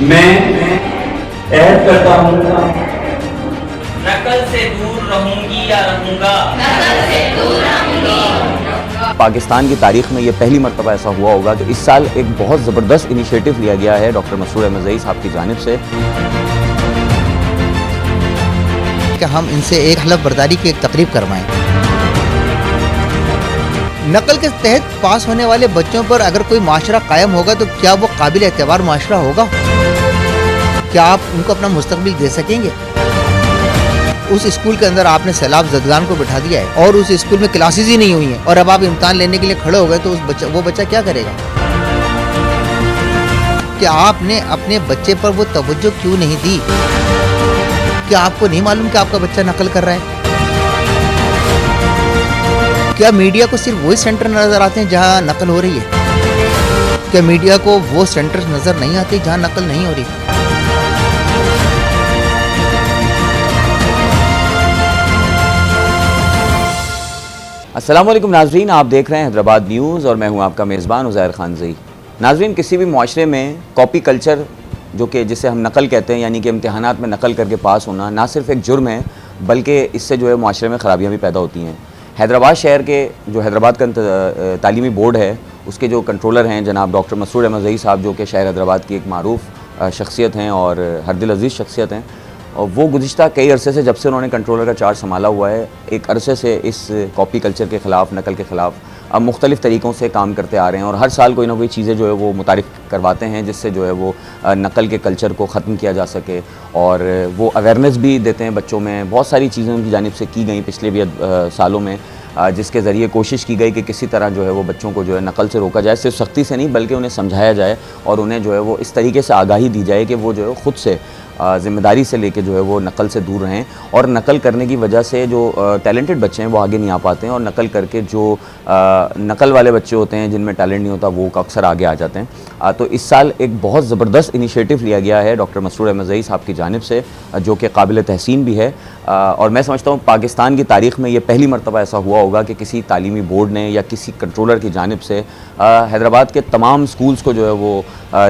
میں عہد کرتا ہوں نقل سے دور رہوں گی یا رہوں گا. پاکستان کی تاریخ میں یہ پہلی مرتبہ ایسا ہوا ہوگا کہ اس سال ایک بہت زبردست انیشیٹو لیا گیا ہے ڈاکٹر مسرور احمد زئی صاحب کی جانب سے کہ ہم ان سے ایک حلف برداری کی ایک تقریب کروائیں. نقل کے تحت پاس ہونے والے بچوں پر اگر کوئی معاشرہ قائم ہوگا تو کیا وہ قابل اعتبار معاشرہ ہوگا؟ کیا آپ ان کو اپنا مستقبل دے سکیں گے؟ اس اسکول کے اندر آپ نے سیلاب زدگان کو بٹھا دیا ہے اور اس اسکول میں کلاسز ہی نہیں ہوئی ہیں اور اب آپ امتحان لینے کے لیے کھڑے ہو گئے تو وہ بچہ کیا کرے گا؟ کہ آپ نے اپنے بچے پر وہ توجہ کیوں نہیں دی؟ کیا آپ کو نہیں معلوم کہ آپ کا بچہ نقل کر رہا ہے؟ کیا میڈیا کو صرف وہی سینٹر نظر آتے ہیں جہاں نقل ہو رہی ہے؟ کیا میڈیا کو وہ سینٹر نظر نہیں آتے جہاں نقل نہیں ہو رہی؟ السلام علیکم ناظرین، آپ دیکھ رہے ہیں حیدرآباد نیوز اور میں ہوں آپ کا میزبان عزیر خان زئی. ناظرین، کسی بھی معاشرے میں کاپی کلچر جو کہ جسے ہم نقل کہتے ہیں یعنی کہ امتحانات میں نقل کر کے پاس ہونا نہ صرف ایک جرم ہے بلکہ اس سے جو ہے معاشرے میں خرابیاں بھی پیدا ہوتی ہیں. حیدرآباد شہر کے جو حیدرآباد کا تعلیمی بورڈ ہے اس کے جو کنٹرولر ہیں جناب ڈاکٹر مسرور احمد زئی صاحب جو کہ شہر حیدرآباد کی ایک معروف شخصیت ہیں اور ہر دل عزیز شخصیت ہیں، اور وہ گزشتہ کئی عرصے سے جب سے انہوں نے کنٹرولر کا چارج سنبھالا ہوا ہے ایک عرصے سے اس کاپی کلچر کے خلاف، نقل کے خلاف اب مختلف طریقوں سے کام کرتے آ رہے ہیں اور ہر سال کوئی نہ کوئی چیزیں جو ہے وہ متعارف کرواتے ہیں جس سے جو ہے وہ نقل کے کلچر کو ختم کیا جا سکے اور وہ اویئرنیس بھی دیتے ہیں بچوں میں. بہت ساری چیزیں ان کی جانب سے کی گئیں پچھلے بھی سالوں میں جس کے ذریعے کوشش کی گئی کہ کسی طرح جو ہے وہ بچوں کو جو ہے نقل سے روکا جائے، صرف سختی سے نہیں بلکہ انہیں سمجھایا جائے اور انہیں جو ہے وہ اس طریقے سے آگاہی دی جائے کہ وہ جو ہے خود سے ذمہ داری سے لے کے جو ہے وہ نقل سے دور رہیں اور نقل کرنے کی وجہ سے جو ٹیلنٹڈ بچے ہیں وہ آگے نہیں آ پاتے ہیں اور نقل کر کے جو نقل والے بچے ہوتے ہیں جن میں ٹیلنٹ نہیں ہوتا وہ اکثر آگے آ جاتے ہیں. تو اس سال ایک بہت زبردست انیشیٹو لیا گیا ہے ڈاکٹر مسرور احمد زئی صاحب کی جانب سے جو کہ قابل تحسین بھی ہے اور میں سمجھتا ہوں پاکستان کی تاریخ میں یہ پہلی مرتبہ ایسا ہوا ہوگا کہ کسی تعلیمی بورڈ نے یا کسی کنٹرولر کی جانب سے حیدرآباد کے تمام سکولز کو جو ہے وہ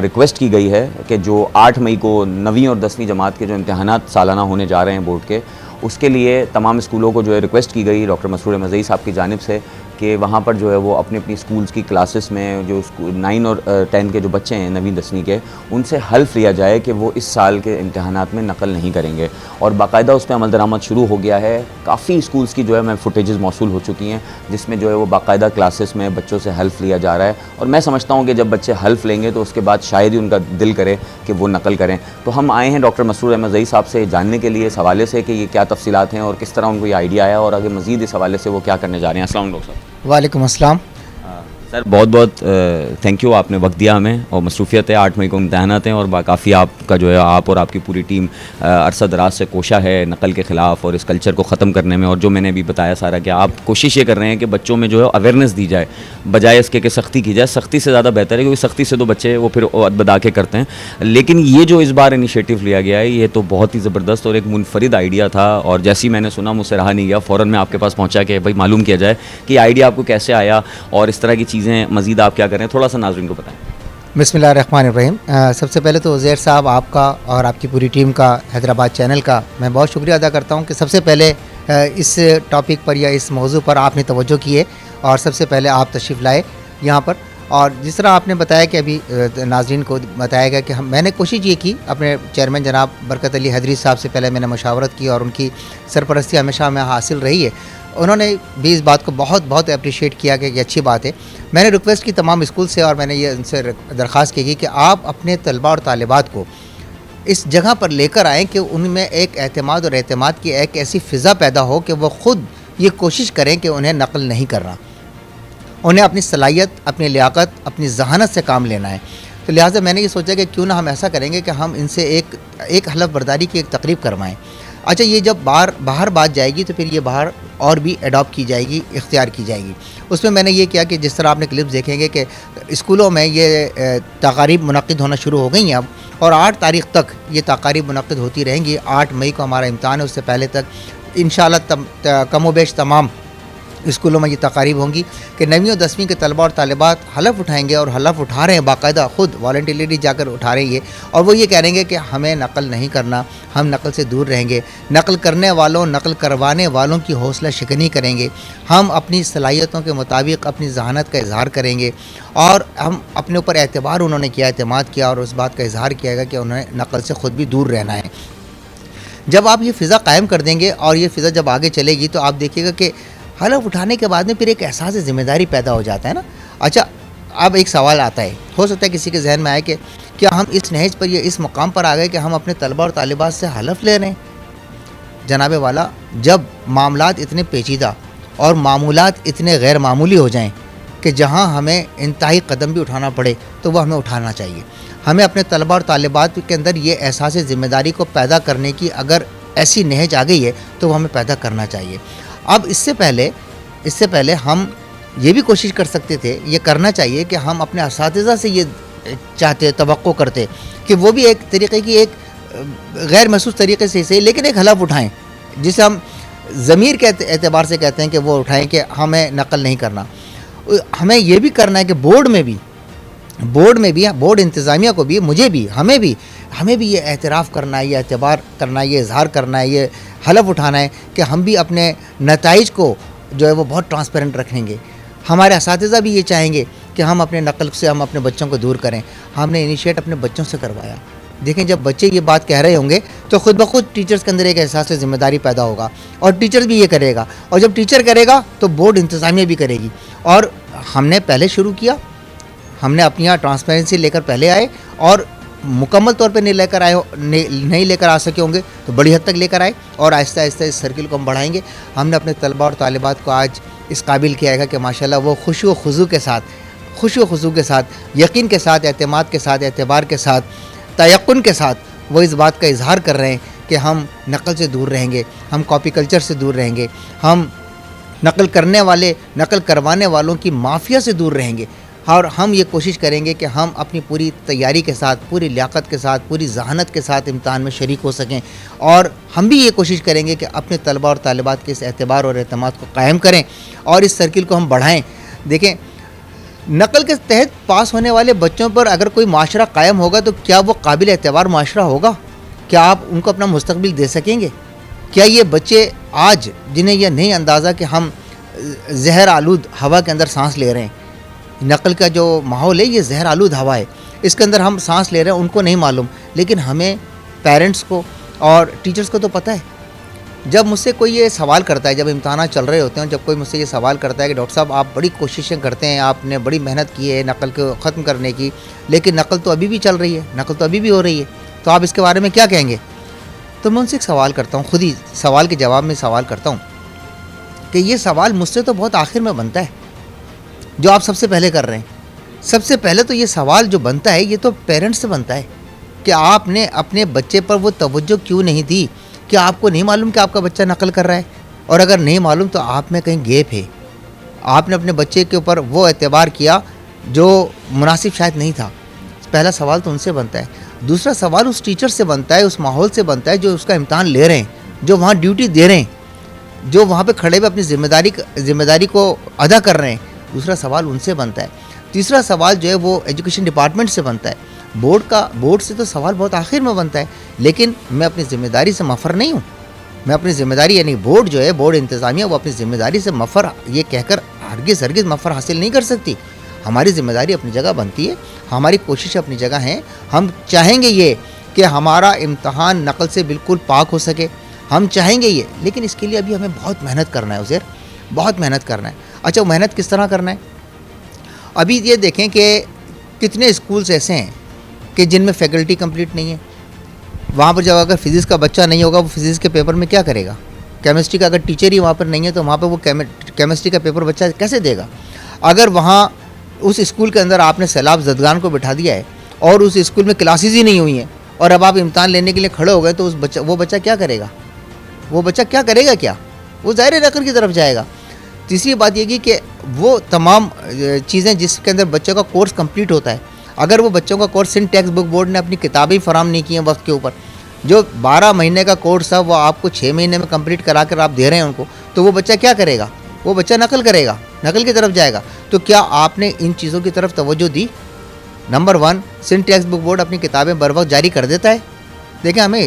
ریکویسٹ کی گئی ہے کہ جو 8 مئی کو 9ویں اور 10ویں جماعت کے جو امتحانات سالانہ ہونے جا رہے ہیں بورڈ کے، اس کے لیے تمام اسکولوں کو جو ہے ریکویسٹ کی گئی ڈاکٹر مسرور احمد زئی صاحب کی جانب سے کہ وہاں پر جو ہے وہ اپنی اسکولز کی کلاسز میں جو 9 اور 10 کے جو بچے ہیں 9ویں 10ویں کے ان سے حلف لیا جائے کہ وہ اس سال کے امتحانات میں نقل نہیں کریں گے اور باقاعدہ اس پہ عمل درآمد شروع ہو گیا ہے. کافی اسکولز کی جو ہے میں فوٹیجز موصول ہو چکی ہیں جس میں جو ہے وہ باقاعدہ کلاسز میں بچوں سے حلف لیا جا رہا ہے اور میں سمجھتا ہوں کہ جب بچے حلف لیں گے تو اس کے بعد شاید ہی ان کا دل کرے کہ وہ نقل کریں. تو ہم آئے ہیں ڈاکٹر مسرور احمد زئی صاحب سے جاننے کے لیے اس حوالے سے کہ یہ کیا تفصیلات ہیں اور کس طرح ان کو یہ آئیڈیا آیا اور آگے مزید اس حوالے سے وہ کیا کرنے جا رہے ہیں. السلام علیکم ڈاکٹر صاحب. وعلیکم السلام. سر بہت بہت تھینک یو، آپ نے وقت دیا ہمیں اور مصروفیت ہے 8 مئی کو امتحانات ہیں اور کافی آپ کا جو ہے آپ اور آپ کی پوری ٹیم عرصہ دراز سے کوشاں ہے نقل کے خلاف اور اس کلچر کو ختم کرنے میں اور جو میں نے بھی بتایا سارا کہ آپ کوشش یہ کر رہے ہیں کہ بچوں میں جو ہے اویئرنیس دی جائے بجائے اس کے کہ سختی کی جائے. سختی سے زیادہ بہتر ہے کیونکہ سختی سے تو بچے وہ پھر بدا کے کرتے ہیں، لیکن یہ جو اس بار انیشیٹو لیا گیا ہے یہ تو بہت ہی زبردست اور ایک منفرد آئیڈیا تھا اور جیسی میں نے سنا مجھ سے رہا نہیں گیا، فوراً میں آپ کے پاس پہنچا کہ بھائی معلوم کیا جائے کہ یہ آئیڈیا آپ کو کیسے آیا اور اس طرح کی چیزیں مزید آپ کیا کریں، تھوڑا سا ناظرین کو بتائیں. بسم اللہ الرحمن الرحیم. سب سے پہلے تو عزیر صاحب آپ کا اور آپ کی پوری ٹیم کا حیدرآباد چینل کا میں بہت شکریہ ادا کرتا ہوں کہ سب سے پہلے اس ٹاپک پر یا اس موضوع پر آپ نے توجہ کی ہے اور سب سے پہلے آپ تشریف لائے یہاں پر. اور جس طرح آپ نے بتایا کہ ابھی ناظرین کو بتایا گیا کہ میں نے کوشش یہ کی اپنے چیئرمین جناب برکت علی حیدری صاحب سے پہلے میں نے مشاورت کی اور ان کی سرپرستی ہمیشہ میں حاصل رہی ہے. انہوں نے بھی اس بات کو بہت اپریشیٹ کیا کہ یہ اچھی بات ہے. میں نے ریکویسٹ کی تمام اسکول سے اور میں نے یہ ان سے درخواست کی کہ آپ اپنے طلباء اور طالبات کو اس جگہ پر لے کر آئیں کہ ان میں ایک اعتماد اور اعتماد کی ایک ایسی فضا پیدا ہو کہ وہ خود یہ کوشش کریں کہ انہیں نقل نہیں کرنا، انہیں اپنی صلاحیت، اپنی لیاقت، اپنی ذہانت سے کام لینا ہے. تو لہٰذا میں نے یہ سوچا کہ کیوں نہ ہم ایسا کریں گے کہ ہم ان سے ایک حلف برداری کی ایک تقریب کروائیں. اچھا، یہ جب باہر بات جائے گی تو پھر یہ باہر اور بھی ایڈاپٹ کی جائے گی، اختیار کی جائے گی. اس میں نے یہ کیا کہ جس طرح آپ نے کلپس دیکھیں گے کہ اسکولوں میں یہ تقاریب منعقد ہونا شروع ہو گئی ہیں اب اور 8 تاریخ تک یہ تقاریب منعقد ہوتی رہیں گی. 8 مئی کو ہمارا امتحان ہے، اس سے پہلے تک انشاءاللہ کم و بیش تمام اسکولوں میں یہ تقاریب ہوں گی کہ 9ویں اور 10ویں کے طلبہ اور طالبات حلف اٹھائیں گے اور حلف اٹھا رہے ہیں باقاعدہ خود والنٹیرلی جا کر اٹھا رہے ہیں یہ, اور وہ یہ کہہ رہے ہیں کہ ہمیں نقل نہیں کرنا, ہم نقل سے دور رہیں گے, نقل کرنے والوں نقل کروانے والوں کی حوصلہ شکنی کریں گے, ہم اپنی صلاحیتوں کے مطابق اپنی ذہانت کا اظہار کریں گے, اور ہم اپنے اوپر اعتبار انہوں نے کیا, اعتماد کیا اور اس بات کا اظہار کیا گا کہ انہوں نے نقل سے خود بھی دور رہنا ہے. جب آپ یہ فضا قائم کر دیں گے اور یہ فضا جب آگے چلے گی تو آپ دیکھیے گا کہ حلف اٹھانے کے بعد میں پھر ایک احساس ذمہ داری پیدا ہو جاتا ہے نا. اچھا, اب ایک سوال آتا ہے, ہو سکتا ہے کسی کے ذہن میں آئے کہ کیا ہم اس نہج پر یا اس مقام پر آ گئے کہ ہم اپنے طلبہ اور طالبات سے حلف لے رہے ہیں؟ جناب والا, جب معاملات اتنے پیچیدہ اور معمولات اتنے غیر معمولی ہو جائیں کہ جہاں ہمیں انتہائی قدم بھی اٹھانا پڑے تو وہ ہمیں اٹھانا چاہیے. ہمیں اپنے طلبہ اور طالبات کے اندر یہ احساس ذمہ داری کو پیدا کرنے کی اگر ایسی نہج آ گئی ہے تو وہ ہمیں پیدا کرنا چاہیے. اب اس سے پہلے ہم یہ بھی کوشش کر سکتے تھے, یہ کرنا چاہیے کہ ہم اپنے اساتذہ سے یہ چاہتے, توقع کرتے کہ وہ بھی ایک طریقے کی ایک غیر محسوس طریقے سے صحیح لیکن ایک حلف اٹھائیں جسے ہم ضمیر کے اعتبار سے کہتے ہیں کہ وہ اٹھائیں کہ ہمیں نقل نہیں کرنا. ہمیں یہ بھی کرنا ہے کہ بورڈ میں بھی بورڈ انتظامیہ کو بھی, مجھے بھی, ہمیں بھی یہ اعتراف کرنا ہے, یہ اعتبار کرنا ہے, یہ اظہار کرنا ہے, یہ حلف اٹھانا ہے کہ ہم بھی اپنے نتائج کو جو ہے وہ بہت ٹرانسپیرنٹ رکھیں گے. ہمارے اساتذہ بھی یہ چاہیں گے کہ ہم اپنے نقل سے ہم اپنے بچوں کو دور کریں. ہم نے انیشیٹ اپنے بچوں سے کروایا. دیکھیں, جب بچے یہ بات کہہ رہے ہوں گے تو خود بخود ٹیچرز کے اندر ایک احساس ذمہ داری پیدا ہوگا, اور ٹیچر بھی یہ کرے گا, اور جب ٹیچر کرے گا تو بورڈ انتظامیہ بھی کرے گی. اور ہم نے پہلے شروع کیا, ہم نے اپنی یہاں ٹرانسپیرنسی لے کر پہلے آئے, اور مکمل طور پہ نہیں لے کر آ سکے ہوں گے تو بڑی حد تک لے کر آئے, اور آہستہ آہستہ اس سرکل کو ہم بڑھائیں گے. ہم نے اپنے طلبہ اور طالبات کو آج اس قابل کیا ہے کہ ماشاءاللہ وہ خوشی و خضوع کے ساتھ, یقین کے ساتھ, اعتماد کے ساتھ, اعتبار کے ساتھ, تیقن کے ساتھ وہ اس بات کا اظہار کر رہے ہیں کہ ہم نقل سے دور رہیں گے, ہم کاپی کلچر سے دور رہیں گے, ہم نقل کروانے والوں کی مافیا سے دور رہیں گے, اور ہم یہ کوشش کریں گے کہ ہم اپنی پوری تیاری کے ساتھ, پوری لیاقت کے ساتھ, پوری ذہانت کے ساتھ امتحان میں شریک ہو سکیں, اور ہم بھی یہ کوشش کریں گے کہ اپنے طلبہ اور طالبات کے اس اعتبار اور اعتماد کو قائم کریں اور اس سرکل کو ہم بڑھائیں. دیکھیں, نقل کے تحت پاس ہونے والے بچوں پر اگر کوئی معاشرہ قائم ہوگا تو کیا وہ قابل اعتبار معاشرہ ہوگا؟ کیا آپ ان کو اپنا مستقبل دے سکیں گے؟ کیا یہ بچے آج جنہیں یہ نہیں اندازہ کہ ہم زہر آلود ہوا کے اندر سانس لے رہے ہیں, نقل کا جو ماحول ہے یہ زہر آلود ہوا ہے, اس کے اندر ہم سانس لے رہے ہیں, ان کو نہیں معلوم, لیکن ہمیں پیرنٹس کو اور ٹیچرز کو تو پتہ ہے. جب مجھ سے کوئی یہ سوال کرتا ہے, جب امتحانات چل رہے ہوتے ہیں, جب کوئی مجھ سے یہ سوال کرتا ہے کہ ڈاکٹر صاحب آپ بڑی کوششیں کرتے ہیں, آپ نے بڑی محنت کی ہے نقل کو ختم کرنے کی, لیکن نقل تو ابھی بھی چل رہی ہے, نقل تو ابھی بھی ہو رہی ہے, تو آپ اس کے بارے میں کیا کہیں گے؟ تو میں ان سے ایک سوال کرتا ہوں, خود ہی سوال کے جواب میں سوال کرتا ہوں کہ یہ سوال مجھ سے تو بہت آخر میں بنتا ہے جو آپ سب سے پہلے کر رہے ہیں. سب سے پہلے تو یہ سوال جو بنتا ہے یہ تو پیرنٹس سے بنتا ہے کہ آپ نے اپنے بچے پر وہ توجہ کیوں نہیں دی. کیا آپ کو نہیں معلوم کہ آپ کا بچہ نقل کر رہا ہے؟ اور اگر نہیں معلوم تو آپ میں کہیں گیپ ہے, آپ نے اپنے بچے کے اوپر وہ اعتبار کیا جو مناسب شاید نہیں تھا. پہلا سوال تو ان سے بنتا ہے. دوسرا سوال اس ٹیچر سے بنتا ہے, اس ماحول سے بنتا ہے جو اس کا امتحان لے رہے ہیں, جو وہاں ڈیوٹی دے رہے ہیں, جو وہاں پہ کھڑے ہوئے اپنی ذمہ داری کو ادا کر رہے ہیں. دوسرا سوال ان سے بنتا ہے. تیسرا سوال جو ہے وہ ایجوکیشن ڈپارٹمنٹ سے بنتا ہے. بورڈ سے تو سوال بہت آخر میں بنتا ہے, لیکن میں اپنی ذمہ داری سے مفر نہیں ہوں. میں اپنی ذمہ داری یعنی بورڈ جو ہے, بورڈ انتظامیہ, وہ اپنی ذمہ داری سے مفر یہ کہہ کر ہرگز مفر حاصل نہیں کر سکتی. ہماری ذمہ داری اپنی جگہ بنتی ہے, ہماری کوشش اپنی جگہ ہیں. ہم چاہیں گے یہ کہ ہمارا امتحان نقل سے بالکل پاک ہو سکے, ہم چاہیں گے یہ, لیکن اس کے لیے ابھی ہمیں بہت محنت کرنا ہے عزیر, بہت محنت کرنا ہے. اچھا, محنت کس طرح کرنا ہے؟ ابھی یہ دیکھیں کہ کتنے اسکولس ایسے ہیں کہ جن میں فیکلٹی کمپلیٹ نہیں ہے. وہاں پر جب اگر فزکس کا بچہ نہیں ہوگا, وہ فزکس کے پیپر میں کیا کرے گا؟ کیمسٹری کا اگر ٹیچر ہی وہاں پر نہیں ہے تو وہاں پہ وہ کیمسٹری کا پیپر بچہ کیسے دے گا؟ اگر وہاں اس اسکول کے اندر آپ نے سیلاب زدگان کو بٹھا دیا ہے اور اس اسکول میں کلاسز ہی نہیں ہوئی ہیں اور اب آپ امتحان لینے کے لیے کھڑے ہو گئے تو وہ بچہ کیا کرے گا؟ وہ بچہ کیا کرے گا؟ وہ ظاہر نقل کی طرف جائے گا. تیسری بات یہ کہ وہ تمام چیزیں جس کے اندر بچوں کا کورس کمپلیٹ ہوتا ہے, اگر وہ بچوں کا course in text book board نے اپنی کتابیں فراہم نہیں کی ہیں وقت کے اوپر, جو 12 مہینے کا کورس تھا وہ آپ کو 6 مہینے میں کمپلیٹ کرا کر آپ دے رہے ہیں ان کو, تو وہ بچہ کیا کرے گا؟ وہ بچہ نقل کرے گا, نقل کی طرف جائے گا. تو کیا آپ نے ان چیزوں کی طرف توجہ دی؟ Number 1, Sindh textbook board اپنی کتابیں بر وقت جاری کر دیتا ہے. دیکھیں ہمیں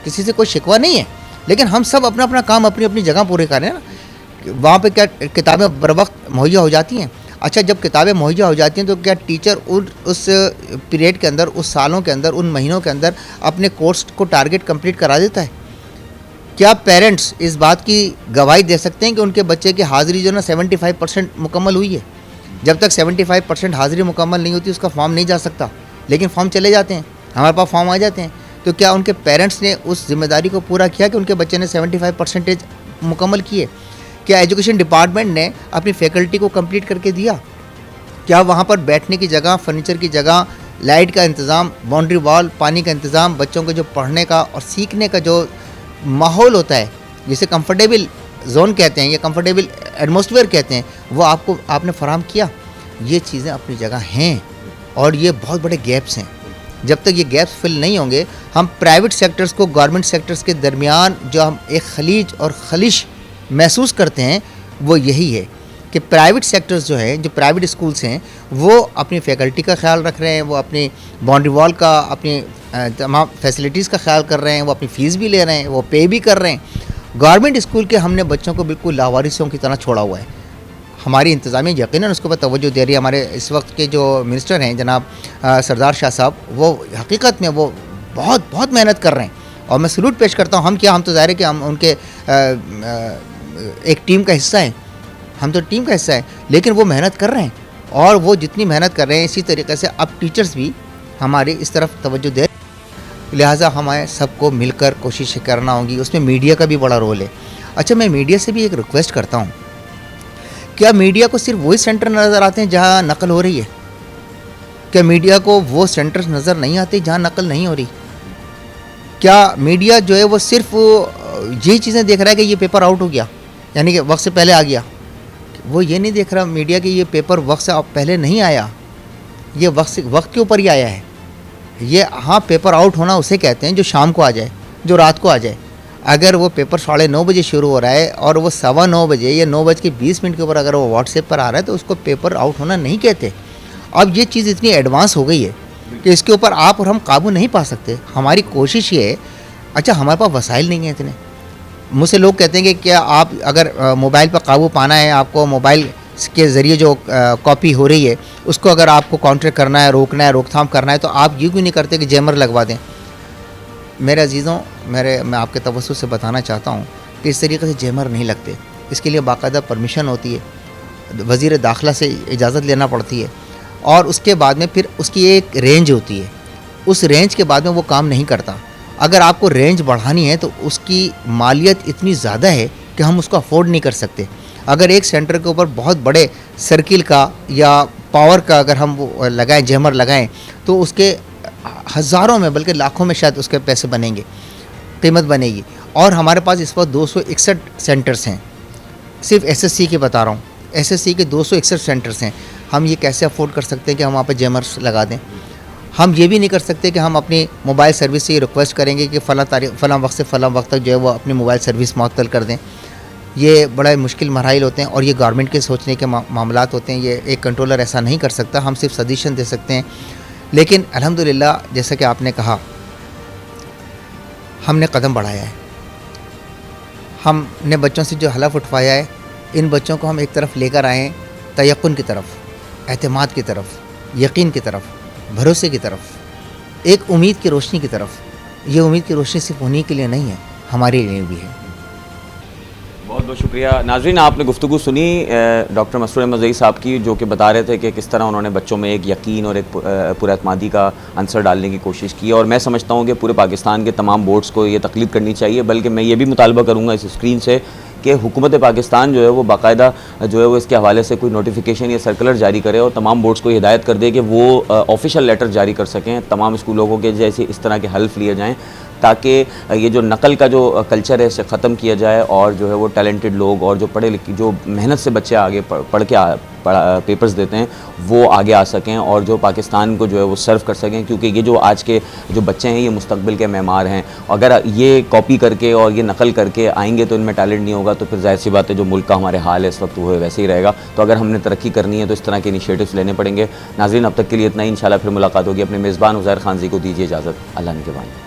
کسی سے کوئی شکوہ نہیں ہے, لیکن ہم سب اپنا اپنا کام اپنی اپنی جگہ پورے کر رہے ہیں نا. وہاں پہ کیا کتابیں بر وقت مہیا ہو جاتی ہیں؟ اچھا جب کتابیں مہیا ہو جاتی ہیں تو کیا ٹیچر اس پیریڈ کے اندر, اس سالوں کے اندر, ان مہینوں کے اندر اپنے کورس کو ٹارگٹ کمپلیٹ کرا دیتا ہے؟ کیا پیرنٹس اس بات کی گواہی دے سکتے ہیں کہ ان کے بچے کی حاضری جو نا 75% مکمل ہوئی ہے؟ جب تک 75% حاضری مکمل نہیں ہوتی اس کا فارم نہیں جا سکتا, لیکن فارم چلے جاتے ہیں, ہمارے پاس فارم آ جاتے ہیں. تو کیا ان کے پیرنٹس نے اس ذمہ داری کو پورا کیا کہ ان کے بچے نے 75% مکمل کیے؟ کیا ایجوکیشن ڈپارٹمنٹ نے اپنی فیکلٹی کو کمپلیٹ کر کے دیا؟ کیا وہاں پر بیٹھنے کی جگہ, فرنیچر کی جگہ, لائٹ کا انتظام, باؤنڈری وال, پانی کا انتظام, بچوں کو جو پڑھنے کا اور سیکھنے کا جو ماحول ہوتا ہے جسے کمفرٹیبل زون کہتے ہیں یا کمفرٹیبل ایٹماسفیئر کہتے ہیں, وہ آپ نے فراہم کیا؟ یہ چیزیں اپنی جگہ ہیں اور یہ بہت بڑے گیپس ہیں. جب تک یہ گیپس فل نہیں ہوں گے, ہم پرائیویٹ سیکٹرز کو گورنمنٹ سیکٹرز کے درمیان جو ہم ایک خلیج اور خلش محسوس کرتے ہیں وہ یہی ہے کہ پرائیویٹ سیکٹرز جو ہیں, جو پرائیویٹ اسکولز ہیں, وہ اپنی فیکلٹی کا خیال رکھ رہے ہیں, وہ اپنی باؤنڈری وال کا, اپنی تمام فیسلٹیز کا خیال کر رہے ہیں, وہ اپنی فیس بھی لے رہے ہیں, وہ پے بھی کر رہے ہیں. گورنمنٹ اسکول کے ہم نے بچوں کو بالکل لاوارثوں کی طرح چھوڑا ہوا ہے. ہماری انتظامیہ یقیناً اس کو پر توجہ دے رہی ہے. ہمارے اس وقت کے جو منسٹر ہیں جناب سردار شاہ صاحب, وہ حقیقت میں وہ بہت محنت کر رہے ہیں اور میں سلوٹ پیش کرتا ہوں. ہم تو ظاہر ہے کہ ہم ان کے ایک ٹیم کا حصہ ہیں, ہم تو ٹیم کا حصہ ہیں, لیکن وہ محنت کر رہے ہیں اور وہ جتنی محنت کر رہے ہیں اسی طریقے سے اب ٹیچرز بھی ہماری اس طرف توجہ دے رہے ہیں. لہٰذا ہمیں سب کو مل کر کوشش کرنا ہوگی. اس میں میڈیا کا بھی بڑا رول ہے. اچھا میں میڈیا سے بھی ایک ریکویسٹ کرتا ہوں, کیا میڈیا کو صرف وہی سینٹر نظر آتے ہیں جہاں نقل ہو رہی ہے؟ کیا میڈیا کو وہ سینٹرز نظر نہیں آتے جہاں نقل نہیں ہو رہی؟ کیا میڈیا جو ہے وہ صرف یہی چیزیں دیکھ رہا ہے کہ یہ پیپر آؤٹ ہو گیا, یعنی کہ وقت سے پہلے آ گیا؟ وہ یہ نہیں دیکھ رہا میڈیا کہ یہ پیپر وقت سے پہلے نہیں آیا, یہ وقت کے اوپر ہی آیا ہے. یہ ہاں پیپر آؤٹ ہونا اسے کہتے ہیں جو شام کو آ جائے, جو رات کو آ جائے. اگر وہ پیپر 9:30 بجے شروع ہو رہا ہے اور وہ 9:15 بجے یا 9:20 کے اوپر اگر وہ واٹس ایپ پر آ رہا ہے تو اس کو پیپر آؤٹ ہونا نہیں کہتے. اب یہ چیز اتنی ایڈوانس ہو گئی ہے کہ اس کے اوپر آپ اور ہم قابو نہیں پا سکتے. ہماری کوشش یہ ہے, اچھا ہمارے پاس وسائل نہیں ہیں اتنے. مجھ سے لوگ کہتے ہیں کہ کیا آپ اگر موبائل پر قابو پانا ہے, آپ کو موبائل کے ذریعے جو کاپی ہو رہی ہے اس کو اگر آپ کو کاؤنٹر کرنا ہے, روکنا ہے, روک تھام کرنا ہے, تو آپ یہ کیوں نہیں کرتے کہ جیمر لگوا دیں؟ میرے عزیزوں, میں آپ کے توسط سے بتانا چاہتا ہوں کہ اس طریقے سے جیمر نہیں لگتے. اس کے لیے باقاعدہ پرمیشن ہوتی ہے, وزیر داخلہ سے اجازت لینا پڑتی ہے, اور اس کے بعد میں پھر اس کی ایک رینج ہوتی ہے. اس رینج کے بعد میں وہ کام نہیں کرتا. اگر آپ کو رینج بڑھانی ہے تو اس کی مالیت اتنی زیادہ ہے کہ ہم اس کو افورڈ نہیں کر سکتے. اگر ایک سینٹر کے اوپر بہت بڑے سرکل کا یا پاور کا اگر ہم وہ لگائیں, جیمر لگائیں, تو اس کے ہزاروں میں بلکہ لاکھوں میں شاید اس کے پیسے بنیں گے, قیمت بنے گی. اور ہمارے پاس اس وقت 261 سینٹرز ہیں, صرف ایس ایس سی کے بتا رہا ہوں, ایس ایس سی کے 261 سینٹرز ہیں. ہم یہ کیسے افورڈ کر سکتے ہیں کہ ہم وہاں پہ جیمرز لگا دیں؟ ہم یہ بھی نہیں کر سکتے کہ ہم اپنی موبائل سروس سے یہ ریکویسٹ کریں گے کہ فلاں وقت سے فلاں وقت تک جو ہے وہ اپنی موبائل سروس معطل کر دیں. یہ بڑا مشکل مراحل ہوتے ہیں اور یہ گورنمنٹ کے سوچنے کے معاملات ہوتے ہیں. یہ ایک کنٹرولر ایسا نہیں کر سکتا. ہم صرف سجیشن دے سکتے ہیں. لیکن الحمدللہ جیسا کہ آپ نے کہا, ہم نے قدم بڑھایا ہے. ہم نے بچوں سے جو حلف اٹھوایا ہے, ان بچوں کو ہم ایک طرف لے کر آئے ہیں, تیقن کی طرف, اعتماد کی طرف, یقین کی طرف, بھروسے کی طرف, ایک امید کی روشنی کی طرف. یہ امید کی روشنی صرف انہی کے لیے نہیں ہے, ہمارے لیے بھی ہے. بہت بہت شکریہ. ناظرین, آپ نے گفتگو سنی ڈاکٹر مسرور احمد زئی صاحب کی, جو کہ بتا رہے تھے کہ کس طرح انہوں نے بچوں میں ایک یقین اور ایک پراعتمادی کا عنصر ڈالنے کی کوشش کی. اور میں سمجھتا ہوں کہ پورے پاکستان کے تمام بورڈز کو یہ تقلید کرنی چاہیے. بلکہ میں یہ بھی مطالبہ کروں گا اس اسکرین سے کہ حکومت پاکستان جو ہے وہ باقاعدہ جو ہے وہ اس کے حوالے سے کوئی نوٹیفیکیشن یا سرکولر جاری کرے اور تمام بورڈز کو ہدایت کر دے کہ وہ آفیشیل لیٹر جاری کر سکیں تمام اسکولوں کو کہ جیسے اس طرح کے حلف لیے جائیں, تاکہ یہ جو نقل کا جو کلچر ہے اسے ختم کیا جائے اور جو ہے وہ ٹیلنٹڈ لوگ اور جو پڑھے لکھے, جو محنت سے بچے آگے پڑھ کے پیپرز دیتے ہیں, وہ آگے آ سکیں اور جو پاکستان کو جو ہے وہ سرو کر سکیں. کیونکہ یہ جو آج کے جو بچے ہیں یہ مستقبل کے معمار ہیں. اگر یہ کاپی کر کے اور یہ نقل کر کے آئیں گے تو ان میں ٹیلنٹ نہیں ہوگا. ہوگا تو پھر ظاہر سی بات ہے جو ملک کا ہمارے حال ہے اس وقت وہ ویسے ہی رہے گا. تو اگر ہم نے ترقی کرنی ہے تو اس طرح کے انیشیٹوز لینے پڑیں گے. ناظرین اب تک کے لیے اتنا ہی. انشاءاللہ پھر ملاقات ہوگی. اپنے میزبان عزیر خان زی کو دیجیے اجازت. اللہ نگہبان.